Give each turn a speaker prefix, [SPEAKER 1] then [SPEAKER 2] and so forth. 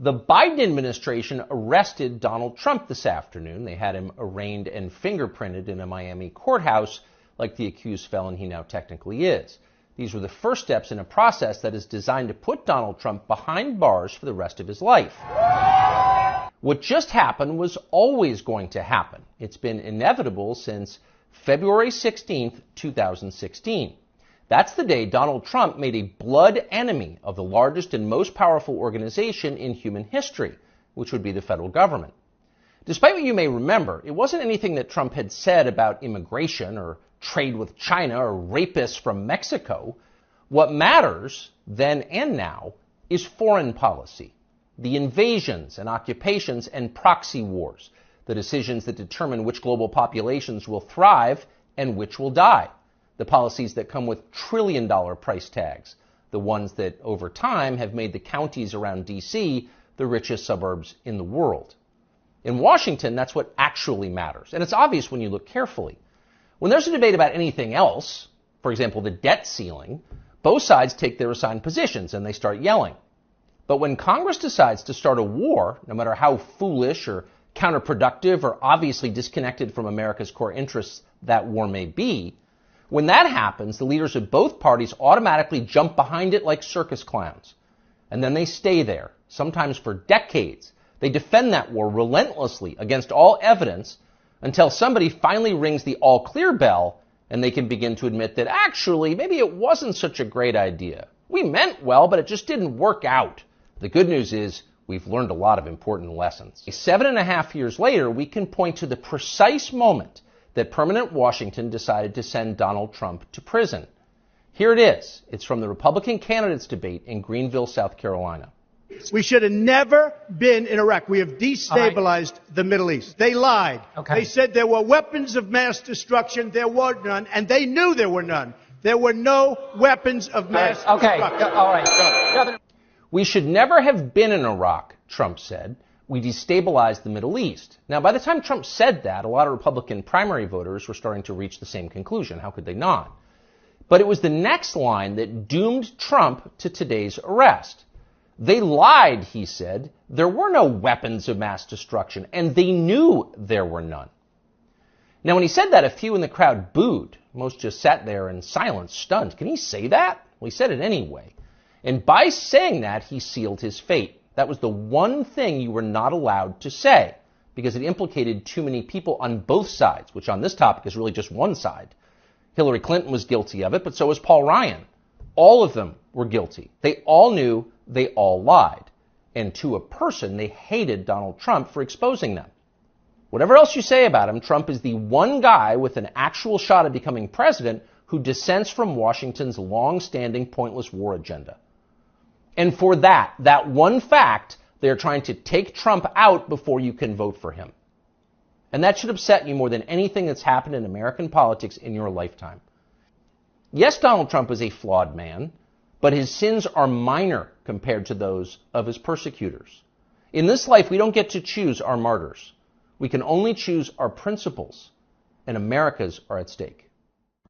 [SPEAKER 1] The Biden administration arrested Donald Trump this afternoon. They had him arraigned and fingerprinted in a Miami courthouse like the accused felon he now technically is. These were the first steps in a process that is designed to put Donald Trump behind bars for the rest of his life. What just happened was always going to happen. It's been inevitable since February 16th, 2016. That's the day Donald Trump made a blood enemy of the largest and most powerful organization in human history, which would be the federal government. Despite what you may remember, it wasn't anything that Trump had said about immigration or trade with China or rapists from Mexico. What matters, then and now, is foreign policy. The invasions and occupations and proxy wars, the decisions that determine which global populations will thrive and which will die. The policies that come with trillion-dollar price tags, the ones that over time have made the counties around D.C. the richest suburbs in the world. In Washington, that's what actually matters. And it's obvious when you look carefully. When there's a debate about anything else, for example, the debt ceiling, both sides take their assigned positions and they start yelling. But when Congress decides to start a war, no matter how foolish or counterproductive or obviously disconnected from America's core interests that war may be, when that happens, the leaders of both parties automatically jump behind it like circus clowns. And then they stay there, sometimes for decades. They defend that war relentlessly against all evidence until somebody finally rings the all-clear bell and they can begin to admit that actually, maybe it wasn't such a great idea. We meant well, but it just didn't work out. The good news is we've learned a lot of important lessons. 7.5 years later, we can point to the precise moment that permanent Washington decided to send Donald Trump to prison. Here it is. It's from the Republican candidates debate in Greenville, South Carolina.
[SPEAKER 2] We should have never been in Iraq. We have destabilized the Middle East. They lied. They said there were weapons of mass destruction. There were none, and they knew there were none. There were no weapons of mass destruction.
[SPEAKER 3] All right.
[SPEAKER 1] We should never have been in Iraq, Trump said. We destabilized the Middle East. Now, by the time Trump said that, a lot of Republican primary voters were starting to reach the same conclusion. How could they not? But it was the next line that doomed Trump to today's arrest. They lied, he said. There were no weapons of mass destruction, and they knew there were none. Now, when he said that, a few in the crowd booed. Most just sat there in silence, stunned. Can he say that? Well, he said it anyway. And by saying that, he sealed his fate. That was the one thing you were not allowed to say, because it implicated too many people on both sides, which on this topic is really just one side. Hillary Clinton was guilty of it, but so was Paul Ryan. All of them were guilty. They all knew, they all lied. And to a person, they hated Donald Trump for exposing them. Whatever else you say about him, Trump is the one guy with an actual shot at becoming president who dissents from Washington's long-standing pointless war agenda. And for that one fact, they're trying to take Trump out before you can vote for him. And that should upset you more than anything that's happened in American politics in your lifetime. Yes, Donald Trump is a flawed man, but his sins are minor compared to those of his persecutors. In this life, we don't get to choose our martyrs. We can only choose our principles, and America's are at stake.